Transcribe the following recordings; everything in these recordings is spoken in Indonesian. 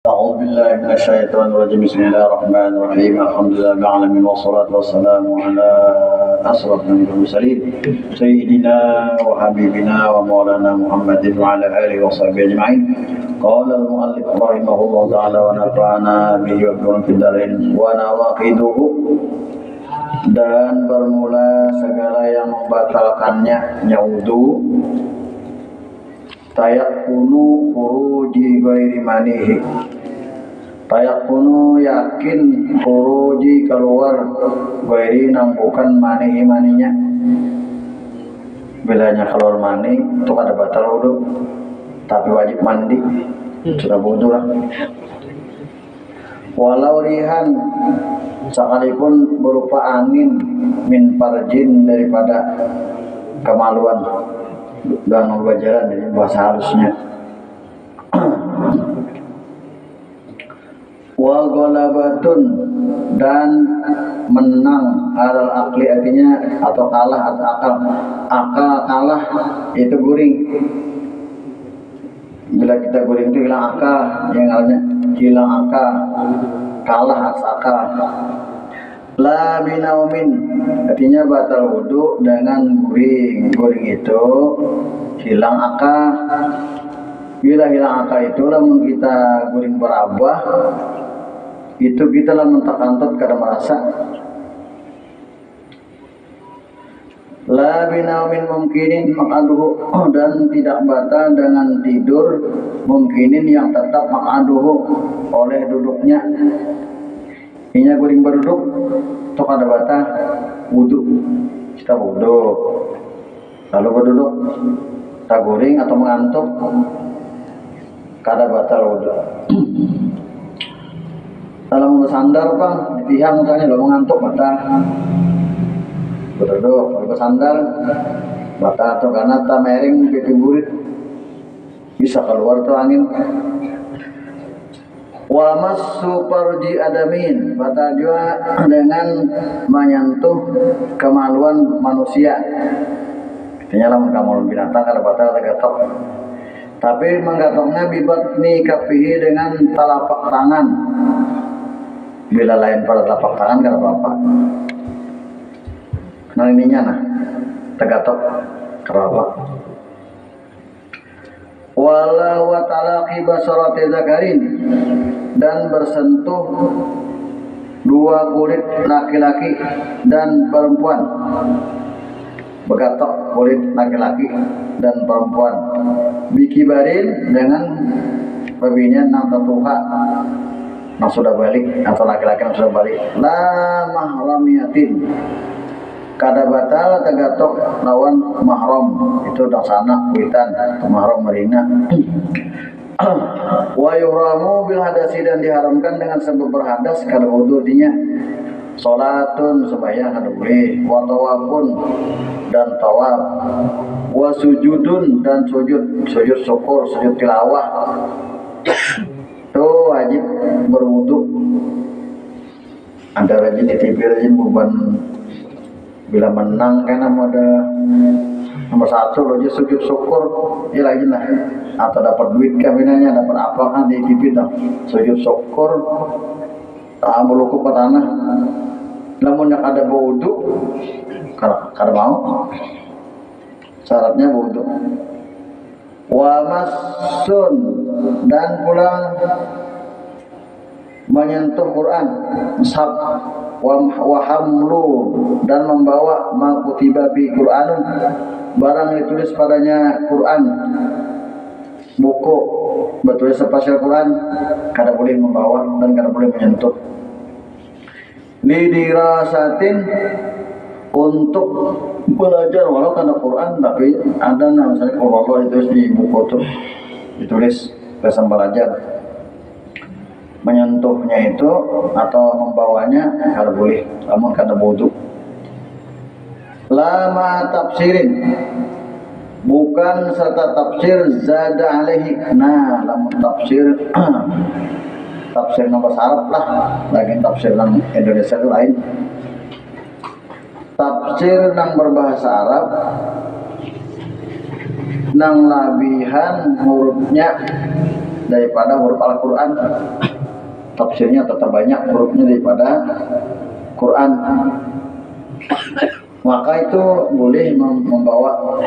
أعوذ بالله من الشيطان الرجيم بسم الله الرحمن الرحيم الحمد لله رب العالمين والصلاة والسلام على أشرف المرسلين سيدنا وحبيبنا ومولانا محمد وعلى آله وصحبه أجمعين قال المؤلف رحمه الله تعالى ونفعنا به وبركاته في الدارين ونواقضه dan bermula segala yang membatalkannya nyaudu tayakunu furuji ghairi manihi tayakunu yakin furuji keluar ghairi nang bukan manihi maninya bilanya keluar mani itu kada batal wudu tapi wajib mandi sudah wudu lah walau rihan sekalipun berupa angin min farjin daripada kemaluan dan wajaran jadi bahasa halusnya wa ghalabatun dan menang alal akli artinya atau kalah atau akal kalah itu guring bila kita guring itu hilang akal yang artinya hilang akal kalah atas akal la binaumin artinya batal wudu dengan guring itu hilang akal bila hilang akal itu lamun kita guring berabah itu kita lamun takantut kada merasa la binaumin mungkinin maqaduhu dan tidak batal dengan tidur mungkinin yang tetap maqaduhu oleh duduknya ini guring berduduk itu kada batal wudu kita wudu lalu berduduk tak guring atau mengantuk kada batal wudu kalau mau sandar bang di pihak misalnya lo mengantuk batal berduduk kalau sandar batal atau karena tak mering pipi burit bisa keluar tuh angin wa massu farji adamin batal juga dengan menyentuh kemaluan manusia artinya lamun kamaluan binatang kada batal gatok tapi menggatoknya bibatni kafihi dengan telapak tangan bila lain pada telapak tangan kada apa-apa kenal ininya nah tegatok kada apa wala wa talaqi basarati zakarin dan bersentuh dua kulit laki-laki dan perempuan begatok kulit laki-laki dan perempuan bikibarin dengan pebinian nang tatuha nang sudah balik atau laki-laki yang sudah balik la mahramiyatin kada batal tegatok lawan mahram itu dak sana kuitan mahram marina wa yuhramu bil hadasi dan diharamkan dengan sebab berhadas kada wudu artinya salatun sembahyang kada boleh wa tawafun dan tawaf wa sujudun dan sujud syukur sujud tilawah itu wajib berwudu ada rajin di TV rajin beban bila menang karena ada nomor satu lo aja sujud syukur ya lagi lah atau dapat duit kabinanya dapat apa kan di TV dah sujud syukur tak melukup ke tanah namun yang ada wudu kada mau syaratnya wudu wa masun dan pulang menyentuh Quran mushaf wa hamlu dan membawa ma kutiba bi Qur'anun barang ditulis padanya Quran buku bertulis spasial Quran kada boleh membawa dan kada boleh menyentuh lidirasatin untuk belajar walau kada Quran tapi ada misalnya kalau itu di buku tuh ditulis pesan belajar menyentuhnya itu atau membawanya kada boleh namun kada wudu lama tafsirin bukan serta tafsir zada alaihi nah lamun tafsir tafsir nomor Arab lah lagi tafsir nang Indonesia itu lain tafsir nang berbahasa Arab nang labihan hurufnya daripada huruf Al-Quran. Tafsirnya tetap banyak hurufnya daripada Quran. Maka itu boleh membawa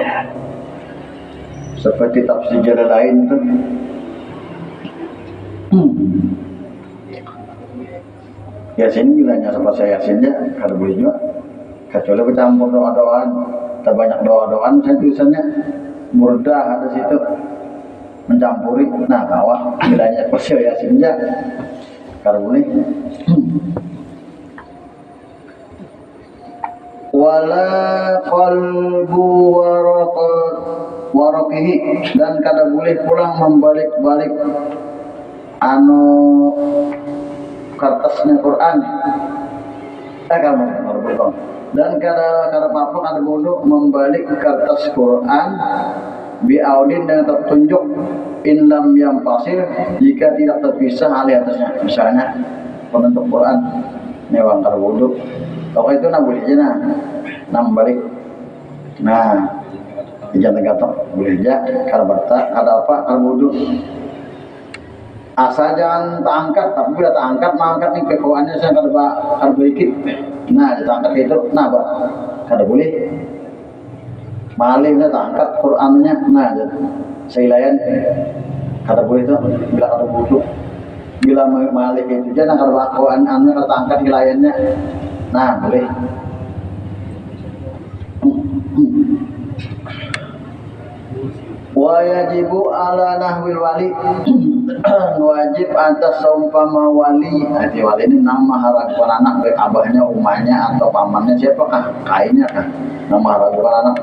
seperti tafsir jalan lain itu. Yasin bilangnya sama saya Yasinnya kalau boleh juga. Kecuali bercampur doa-doaan, tak banyak doa-doaan saya tulisannya murdah ada situ mencampuri. Nah bawah bilangnya pasal Yasinnya kalau boleh. Wala qalbu waraqihi, dan kada boleh pulang membalik-balik anu kertasnya Quran. Dan kada apa kada boleh membalik kertas Quran biaudin dengan tertunjuk in lam yang pasir, jika tidak terpisah alih atasnya. Misalnya penentuk Quran mewang kada boleh. Pokok itu nak boleh aja nah balik. Nah, jangan gatok boleh aja kalau bertak ada apa kalau wudhu. Asal jangan terangkat, tapi bila terangkat mengangkat nih kekuatannya saya kalau berikit. Nah, terangkat itu, nah pak, kada boleh. Malingnya terangkat Qurannya, nah seilayan kada boleh itu bila kada wudhu. Bila malik itu jangan kalau Qurannya kalau terangkat hilayannya. Nah, boleh. Wa yajibu ala nahwil wali. Wajib atas seumpama wali. Jadi wali ini nama harapan anak baik abahnya, umahnya atau pamannya siapakah? Kainnya kan. Nama harapan anak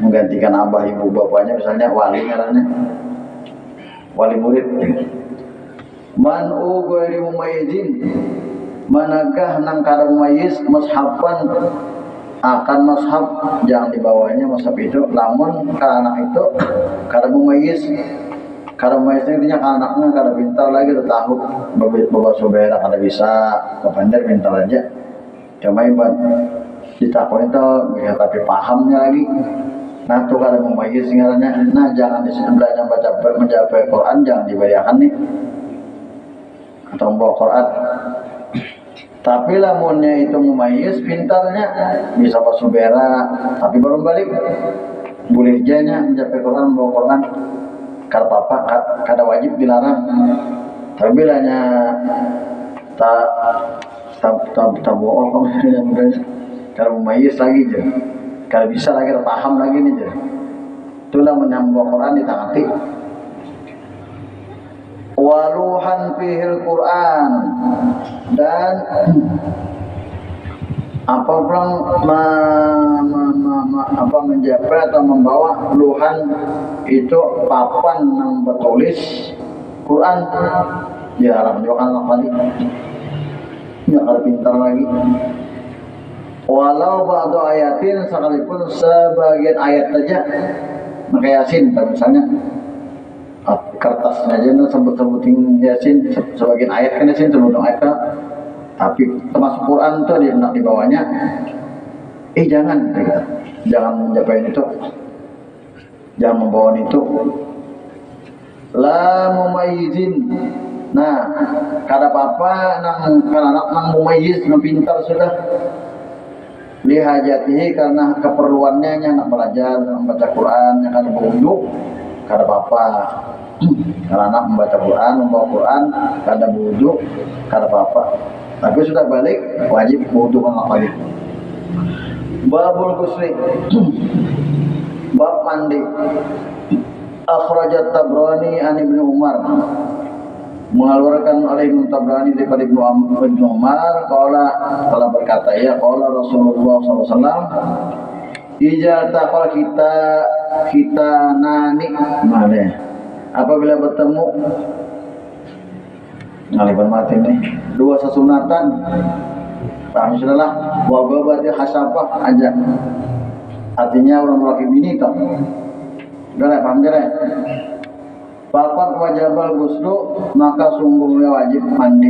menggantikan abah ibu bapaknya, misalnya wali ngarannya. Wali murid. Man'u ghairi mumayyizin, manakah nang kada mumayyiz mushafan akan mushaf jangan dibawanya mushaf itu lamun ka anak itu kada mumayyiz. Kada mumayyiz intinya ka anaknya kada pintar lagi udah tahu bawa sobera kada bisa kepandar pintar aja. Cuma iban ditakon itu bisa tapi pahamnya lagi. Nah tuh kada mumayyiz ngarannya. Nah jangan di sebelahnya menjaga Quran jangan dibayarkan nih. Atau membawa Quran. Tapi lamunnya itu mumayyiz pintarnya bisa pasubera tapi baru balik boleh janya mencapai Quran bawa Quran kada apa kada wajib dilarang. Tapi bilanya tak bohong kalau mumayyiz lagi je kalau bisa lagi paham lagi nih je itulah menyambung Quran ditangati. Waluhan fihil Quran, dan apa pulang menjabat atau membawa luhan itu papan yang bertulis Quran dilarang juga anak tadi nggak kalau pintar lagi. Walau ba'du ayatin, sekalipun sebagian ayat saja maka Yasin misalnya kertasnya aja sebut-sebutin Yasin sebagian ayat kan Yasin sebut ayat kan, tapi termasuk Quran tuh dia nak dibawanya jangan menjabain itu, jangan membawa itu la mumayyizin. Nah kada apa-apa nang anak nang mumayyiz nang pintar sudah lihajatihi karena keperluannya nak belajar membaca Quran yang kada berwudu kada apa-apa. Kalau anak membaca Quran, membawa Quran, kada wudu, kada apa-apa. Tapi sudah balik, wajib wudu lagi. Babul ghusli, bab mandi. Akhrajat Tabrani an Ibnu Umar, mengeluarkan oleh Ibnu Tabrani daripada Ibnu Umar, qala berkata ya qala Rasulullah SAW, ija taqal kita nani mana apabila bertemu ngaliban mati nih dua sesunatan paham sudah wababati hasabah aja artinya orang laki bini toh udah paham jelas. Papat wajibal ghuslu, maka sungguhnya wajib mandi.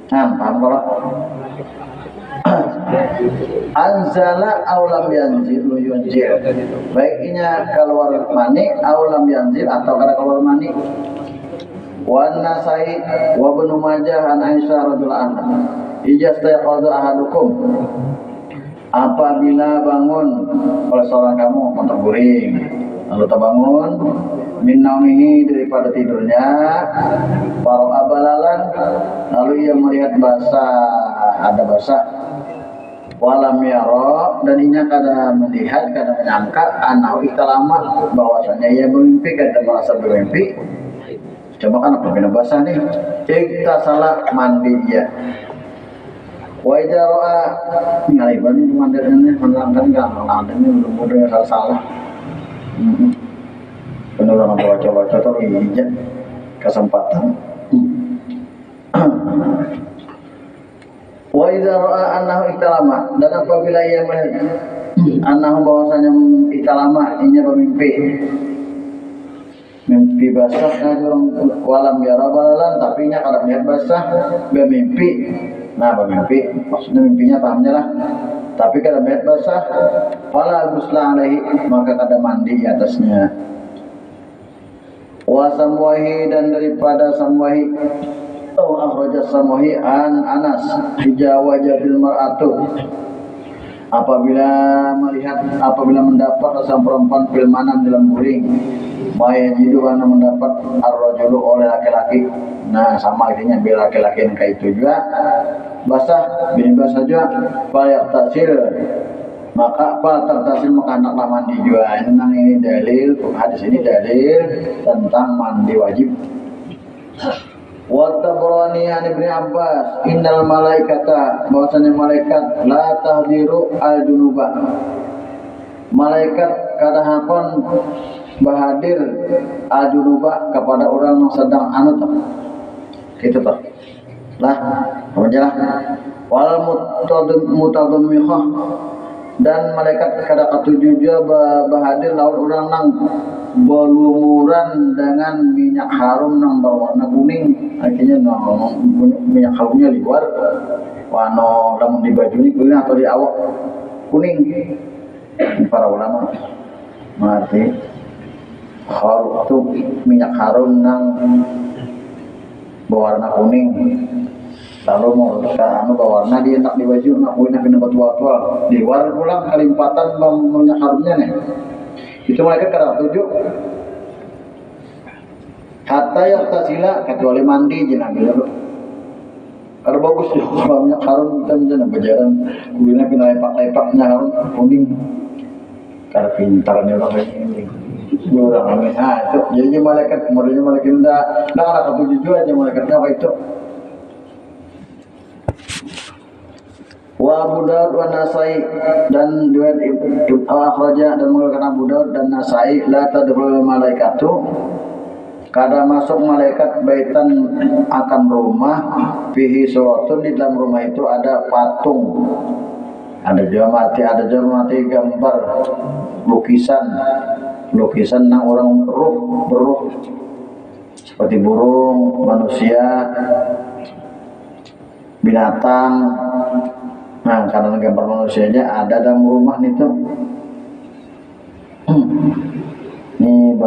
Nah paham kalau anzala aulam yanzil yunjil, baiknya keluar mani aulam yanzil atau kada keluar mani. Wan Nasai wa Ibnu Majah an Aisyah radhiyallahu anha ijastayqadha ahadukum, apabila bangun oleh seorang kamu terguring lalu terbangun min naumihi daripada tidurnya, para abalalan lalu ia melihat basah, ada basah, walam yara, dan inya kada melihat, kada menyangka anau ikhtalama, bahwasanya ia bermimpi, kada merasa bermimpi. Coba kan apa bina basah nih, kita salah mandi ya. Wa idza ra'a ngaliban ini mandirnya menerangkan enggak ini mudah salah. Benar orang baca-baca tuh ini kesempatan. Wa idza ra'a annahu ihtalama, dan apabila ia melihat annahu bahwasanya ihtalama, inya bermimpi, mimpi basah kan orang walam yara balalan, tapi nya kada melihat basah, bermimpi. Nah, bermimpi maksudnya mimpinya pahamnya lah, tapi kada melihat basah, fala ghusla alaihi, maka kada mandi di atasnya. Wa samwahi, dan daripada samwahi atau akhraja samwahi an Anas hijawaja bil mar'atu, apabila mendapat seorang perempuan fil manam dalam guring, maya jidu karena mendapat ar-rajulu oleh laki-laki. Nah, sama artinya bila laki-laki yang kayak itu juga basah, bini basah juga, fayak tasil, maka tasil maka hendaklah mandi juga. Ini dalil, hadis ini dalil tentang mandi wajib. Wa Tabrani an Ibnu Abbas innal malaikata, bahwasanya malaikat la tahdiru al-junuba, malaikat kada hakon bahadir al-junuba kepada orang yang sedang anu tuh. Gitu tuh. Lah, apa jelas? Wal mutadammihah, dan malaikat kada katuju juga bahadir lawan orang nang belumuran dengan minyak harum nang berwarna kuning. Akhirnya minyak harumnya liwar, wano lamun di baju ni kuning atau di awak kuning. Para ulama mengerti harum itu minyak harum nang berwarna kuning. Lalu mau sekarang berwarna dia tak di baju, nak punya kena batu-batu di luar pulang kelimpatan minyak harumnya nih. Itu mereka kada tujuh hatta yaktasila, kecuali mandi jenah dulu. Kada bagus ya kalau minyak harum kita jenah berjalan kulina kena lepak-lepaknya harum kuning. Kada pintar nih orang ini. Orang ini itu jadi malaikat kemudian malaikat dah ada ketujuh juga aja malaikatnya apa itu. Wa Abu Daud wa Nasai, dan dua Ibnu akhraja dan mengeluarkan Abu Daud dan Nasai, la tadkhulul malaikatu, kada masuk malaikat baitan akan rumah fihi suratun, di dalam rumah itu ada patung, ada juga mati gambar lukisan nang orang beruh seperti burung, manusia, binatang. Nah, karena gambar manusianya ada dalam rumah itu. Ini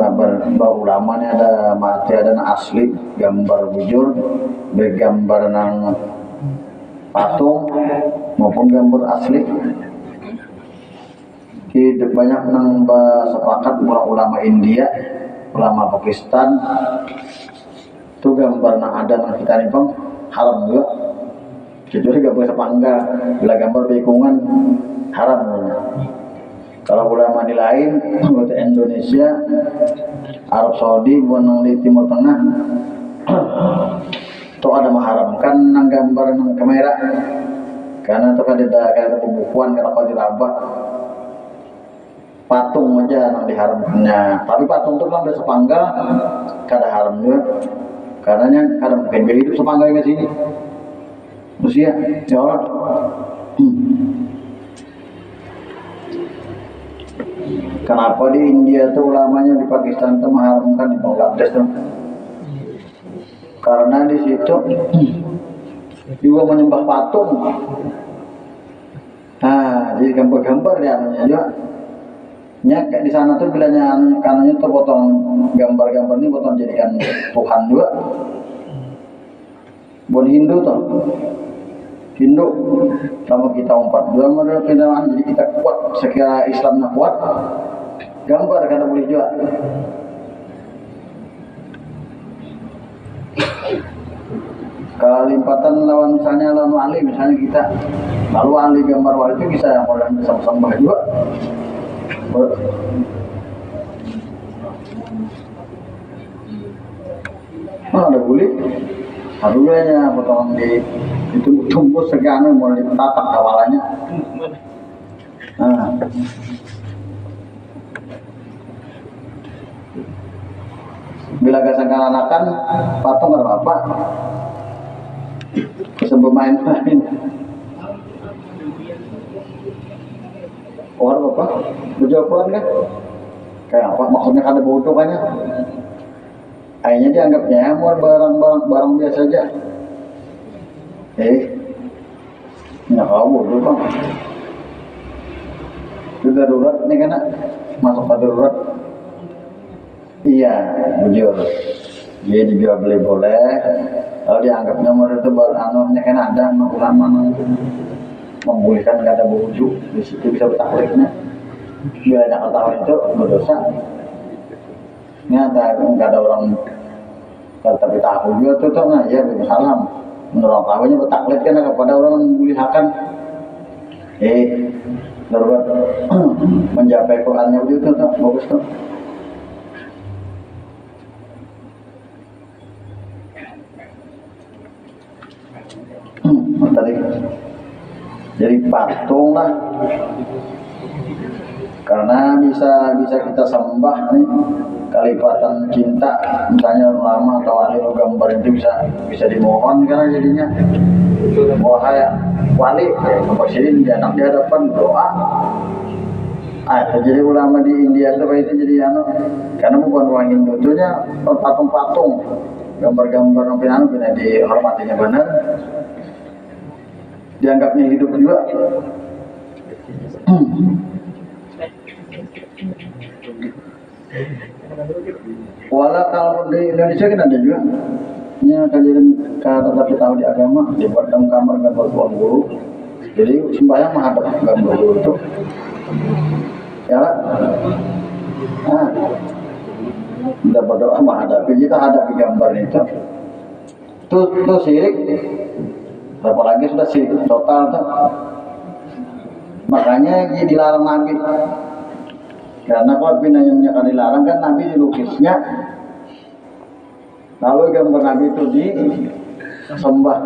bau ulama nih, ada mati, ada asli gambar bujur, bergambar nang patung maupun gambar asli. Hidup banyak nang sepakat ulama India, ulama Pakistan, itu gambar nang ada nang kita nih bang haram juga. Jadi gak boleh sepangga, bila gambar bekungan haram namanya. Kalau ulama di lain, seperti Indonesia, Arab Saudi, bukan di Timur Tengah, itu ada mengharamkan nang gambar nang kamera, karena itu kan ada pembukuan kata kau dirabah, patung aja nang diharamkannya. Tapi patung itu kan ada sepangga, kada haram juga, karena kada mungkin dia hidup sepangga ke sini. Usia, ya Allah. Kenapa di India tuh ulamanya, di Pakistan tuh mengharamkan, di Bangladesh tuh? Karena di situ juga menyembah patung. di gambar-gambar ya juga. Nya kayak di sana tuh bilanya kanannya tuh potong gambar-gambar ini potong jadikan Tuhan juga. Bon Hindu tuh. Hindu sama kita umpat dua model kendaraan jadi kita kuat sekira Islamnya kuat gambar kada boleh juga. Kelimpatan lawan misalnya lawan wali misalnya kita lalu wali gambar wali itu bisa yang orang bersama-sama juga. Ada boleh harusnya potongan di itu tumbuh segala mulai ditatak awalnya. Nah. Bila gasangkan anakan patung ada apa? Bisa bermain-main. Orang apa? Berjauhan kan? Kayak apa? Maksudnya ada bodoh kan ya? Akhirnya dianggapnya mau barang biasa aja. Nggak kau bodoh bang. Itu darurat nih kan? Masuk ke darurat. Iya, bujur. Dia dijual beli boleh. Kalau dianggapnya menurut itu anunya kan ada ulama membolehkan nggak ada wudhu di situ bisa bertaklidnya. Bila ada ketahuan itu berdosa. Ini nggak ada orang tapi tahu juga tuh tuh nah ya salam. Menurut tahunya bertaklid kan kepada orang membolehkan. Darurat mencapai Qurannya begitu tuh bagus tuh. Tadi jadi patung lah karena bisa kita sembah nih kalipatan cinta misalnya lama atau wali gambar itu bisa dimohon karena jadinya wahai wali gambar sini di anak di hadapan doa jadi ulama di India itu jadi karena bukan orang Hindu itu nya patung-patung gambar-gambar yang bina dihormatinya benar dianggapnya hidup juga. Walau kalau di Indonesia kan ada juga. Nya kajian tapi tahu di agama dibuat dalam kamar gambar tuan guru. Jadi sembahyang menghadap gambar guru itu. Ya. Kita berdoa menghadapi kita hadapi gambar itu. Itu syirik. Apalagi sudah sih total tuh. Makanya dia dilarang Nabi. Karena kalau binanya kan dilarang kan Nabi dilukisnya. Lalu gambar Nabi itu disembah.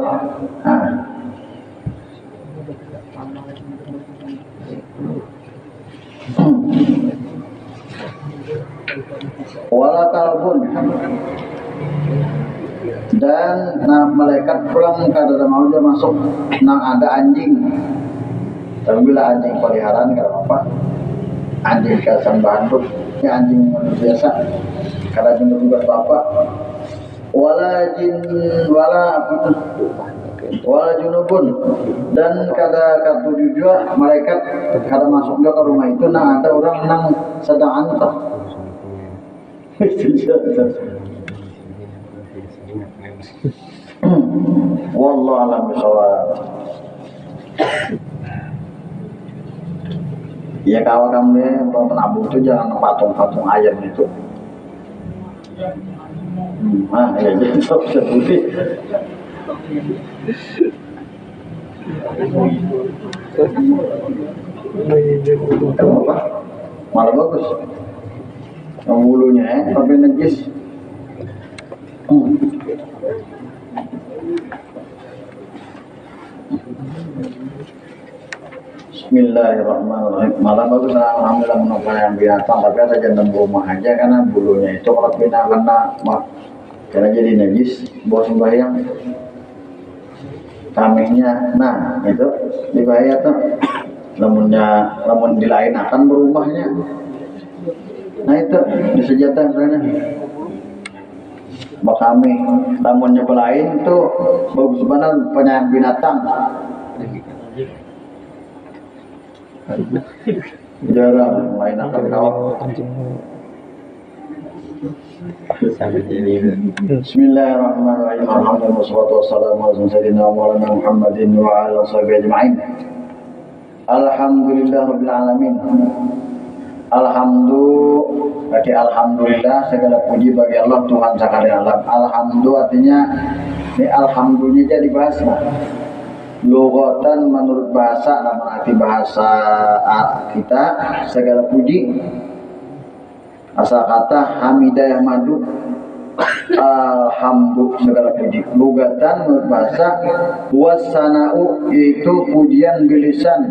Wala kalbun dan malaikat pulang kada mau dia masuk nang ada anjing. Tapi bila anjing peliharaan kada apa anjing kesambahan tuh ya anjing biasa kada juga bapak wala junubun dan kada katuju juga malaikat kada masuk juga ke rumah itu nang ada orang nang sedang antah. Wallahu a'lam bishawab. Ya kalau kamu menabung itu jangan patung-patung ayam itu. Ya jadi bisa putih. Apa? Malah bagus. Yang bulunya tapi najis. Bismillahirrahmanirrahim. Malah bagus alhamdulillah menopang yang binatang tapi ada jantan rumah aja karena bulunya itu kalau pindah karena jadi najis bawa sembahyang tamihnya nah itu dibahaya tuh namun di lain akan berubahnya nah itu di senjata misalnya kami namunnya lain tuh bagus banget penyayang binatang Jarang lain akan kawak. Bismillahirrahmanirrahim. Alhamdulillah wassalatu wassalamu ala sayyidina Maulana Muhammadin wa ala sahbihi ajma'in. Alhamdulillahirabbil alamin. Alhamdulillah segala puji bagi Allah Tuhan sekalian alam. Alhamdulillah artinya ini alhamdulillah jadi bahasa. Lugatan menurut bahasa dalam arti bahasa kita segala puji. Asal kata hamidah yang madu alhamdulillah segala puji. Lugatan menurut bahasa wasana'u yaitu pujian bilisan.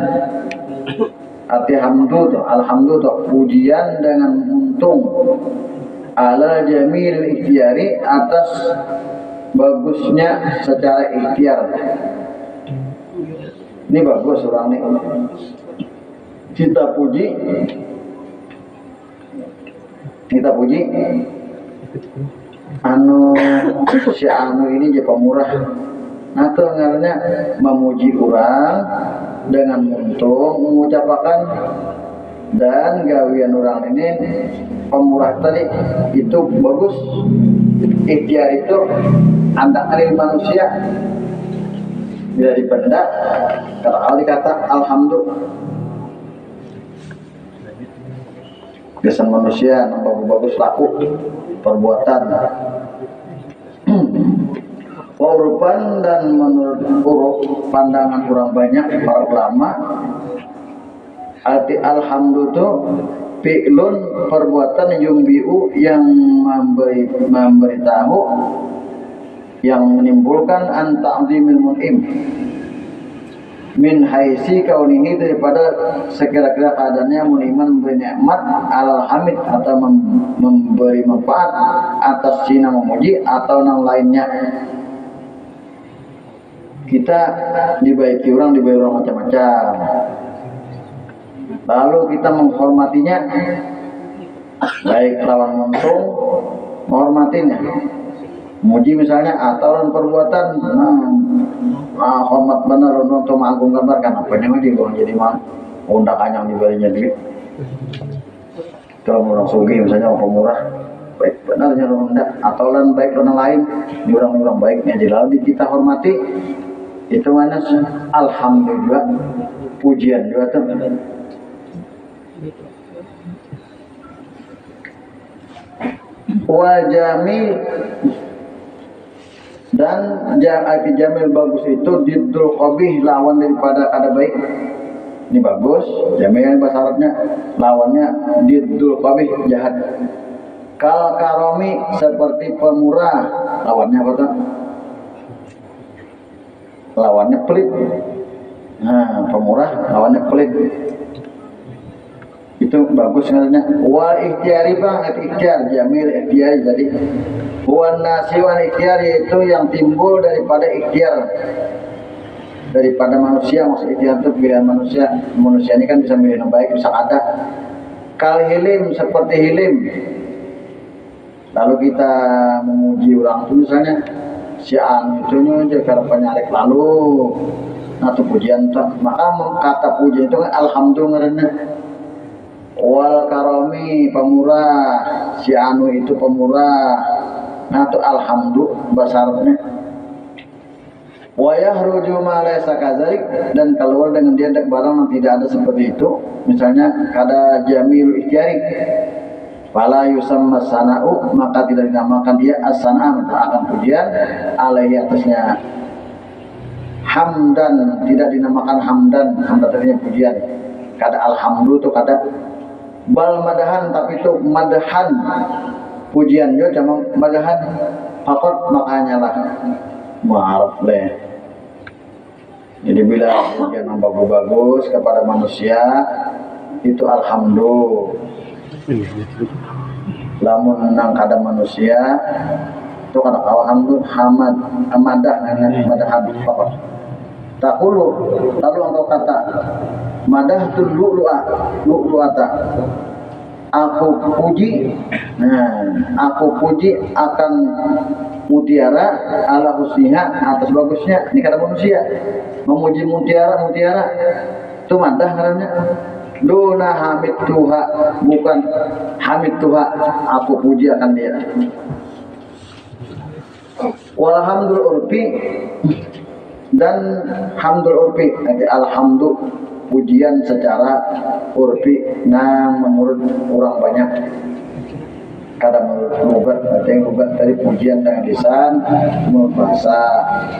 Arti hamdu tuh, alhamdulillah pujian dengan untung ala jamil ikhtiari atas bagusnya secara ikhtiar. Ini bagus orang nih. Kita puji si anu ini je pemurah. Nah tuh ngarannya memuji orang dengan untung mengucapkan dan gawian orang ini pemurah tadi itu bagus. Ikhtiar itu antak dari manusia bila dipendam kata dikata alhamdulillah. Kesan manusia yang bagus laku perbuatan urupan dan menurut uruf pandangan orang banyak para ulama arti alhamdulillah fi'lun perbuatan yumbi'u yang memberitahu yang menimbulkan anta'zimil mun'im min haisi kaunihi daripada sekira-kira keadaannya muniman memberi nikmat alal hamid atau memberi manfaat atas sina memuji atau yang lainnya. Kita dibaiki orang macam-macam, lalu kita menghormatinya baik lawan untung menghormatinya muji misalnya atau perbuatan hormat benar untuk mengagungkan kan apa yang jadi mah undak anyang dibalinya duit. Kalau orang sugih misalnya orang pemurah baik benarnya orang rendah atau lain baik orang lain di orang baiknya lalu kita hormati itu mana alhamdulillah pujian juga tuh. Wal jamil dan arti jamil bagus itu diddul qabih lawan daripada kada baik. Ini bagus, jamil bahasa Arabnya lawannya diddul qabih jahat. Kal karomi seperti pemurah lawannya apa tuh? Lawannya pelit. Nah, pemurah lawannya pelit. Itu bagus sebenarnya. Wal ikhtiari bang, ikhtiar jamil ikhtiari jadi wan nasi wal ikhtiar yaitu yang timbul daripada ikhtiar daripada manusia. Maksud ikhtiar itu pilihan manusia. Manusia ini kan bisa milih yang baik bisa ada. Kal hilim seperti hilim. Lalu kita memuji orang itu misalnya si an itu juga penyarek lalu nah itu pujian tuh. Maka kata pujian itu kan alhamdulillah. Wal karomi pemurah si anu itu pemurah nah itu alhamdulillah bahasa Arabnya. Wa yahruju ma laysa kadzalik dan keluar dengan dia barang yang tidak ada seperti itu misalnya kada jamil ikhtiari fala yusamma sana'u maka tidak dinamakan dia as-sana' akan pujian alaihi atasnya. Hamdan tidak dinamakan hamdan artinya pujian. Kada alhamdulillah itu kada bal madahan tapi itu madahan pujian juga cuma madahan fakot makanya lah mu'araf leh. Jadi bila pujian yang bagus-bagus kepada manusia itu alhamdulillah. Lamun nang kada manusia itu kada alhamdulillah hamad amadah dengan madahan fakot. Takulu lalu engkau kata madah tu lu'lu'ata aku puji aku puji akan mutiara ala husniha atas bagusnya. Ini kata manusia memuji mutiara itu madah karena duna hamid tuha, bukan hamid tuha, aku puji akan dia. Walhamdul urfi, dan hamdul urfi, nanti alhamdul pujian secara urfi, nah menurut orang banyak. Kadang menurut lugat, ada yang lugat dari pujian dengan lisan, menurut bahasa.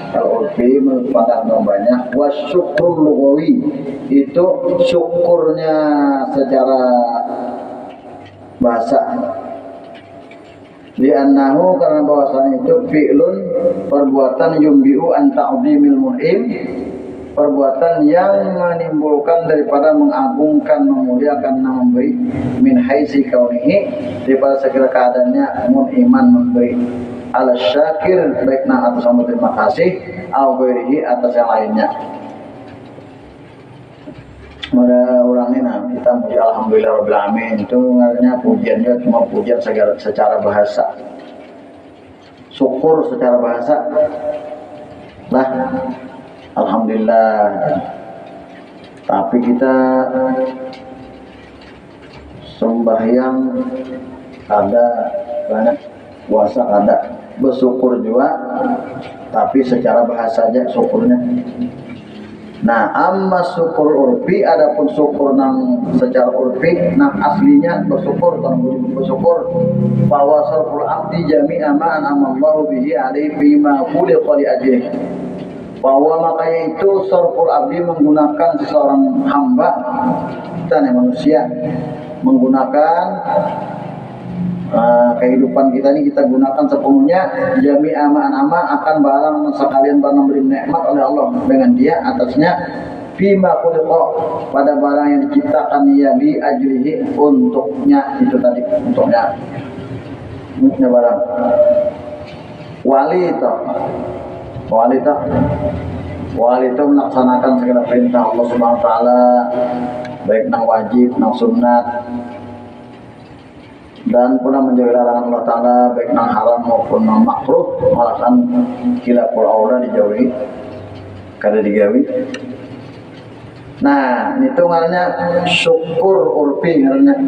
Kalau urfi menurut pandang orang banyak. Wasyukur lugawi, itu syukurnya secara bahasa. Li'annahu, karena bahwasanya itu fi'lun, perbuatan yumbi'u an ta'zimil mun'im, perbuatan yang menimbulkan daripada mengagungkan, memuliakan, memberi, min haisi kaunihi, daripada segala keadaannya mun'iman, memberi, ala syakir, baik nah atas yang berterima kasih, au ghairihi, atas yang lainnya. Pada orang ini, nah, kita muji alhamdulillah rabbil alamin, itu artinya pujiannya cuma pujian secara bahasa, syukur secara bahasa lah, alhamdulillah. Tapi kita sembahyang ada, banyak puasa ada, bersyukur juga, tapi secara bahasa aja syukurnya. Nah, amma syukur urfi, adapun syukur nang secara urfi, nang aslinya bersyukur, kalau bersyukur bahwa sarful abdi jami'a ma an'amallahu bihi alaihi bima khuliqa li ajlihi, bahwa makanya itu sarful abdi menggunakan seseorang hamba, kita nih manusia, menggunakan kehidupan kita ini kita gunakan sepenuhnya, jami'a ma'anama, akan barang sekalian barang beri nikmat oleh Allah dengan dia atasnya, bima khuliqa, pada barang yang diciptakan ia li ajlihi, untuknya, itu tadi untuknya barang. Wali itu melaksanakan segala perintah Allah Subhanahu wa taala, baik nang wajib, nang sunat, dan pernah menjauhi larangan Allah Ta'ala, baik nang haram maupun nang makruh, malahan khilaful aula dijauhi, kada digawi. Nah, itu ngarannya syukur urfi, ngarannya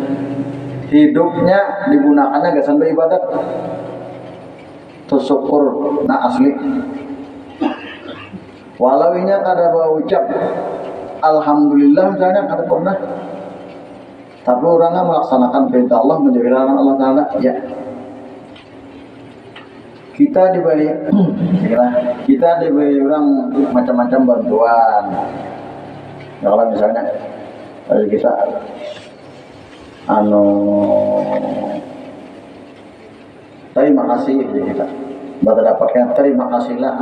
hidupnya digunakannya gak sampai ibadat, itu syukur nah asli. Walau inya kada bawa ucap alhamdulillah misalnya, kada pernah, tapi orangnya melaksanakan perintah Allah, menjauhi larangan Allah Ta'ala, ya. Kita diberi orang macam-macam bantuan. Ya, kalau misalnya kita terima kasih, kita baru dapatkan terima kasihlah.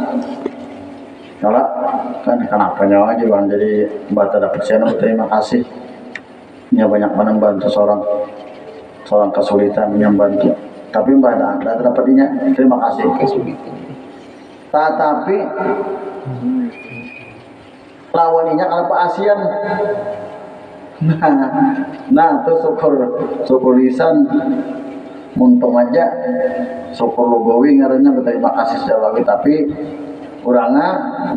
Kalau kan kenapa nyawa aja bang, jadi baru dapat siapa terima kasih. Ya, banyak mana bantu seorang kesulitan yang bantu, tapi mbak ada dapatnya terima kasih kesulitan. Tetapi lawannya kalau Pak Asian, nah itu syukur lisan, untung aja syukur lugawi ngarannya berterima kasih secara lugawi, tapi orangnya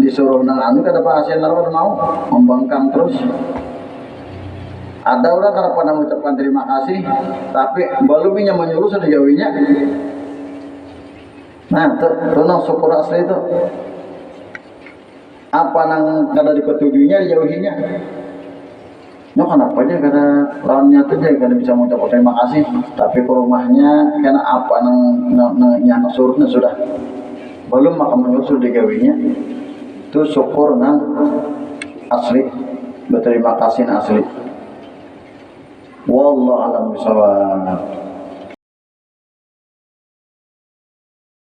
disuruh nang anu kada Pak Asian lawan mau membangkang terus. Ada orang kalau pernah mengucapkan terima kasih, tapi belumnya menyuruh sudah jauhinya. Nah, itu nang syukur asli itu. Apa nang kada diketujuinya dijauhinya. No, kenapa aja kada lawannya tuh aja kada bisa mengucapkan terima kasih, tapi ke rumahnya karena apa nang suruhnya sudah belum maka menyuruh digawinya. Itu syukur nang asli, berterima kasih asli. Wallahu a'lam bishawab.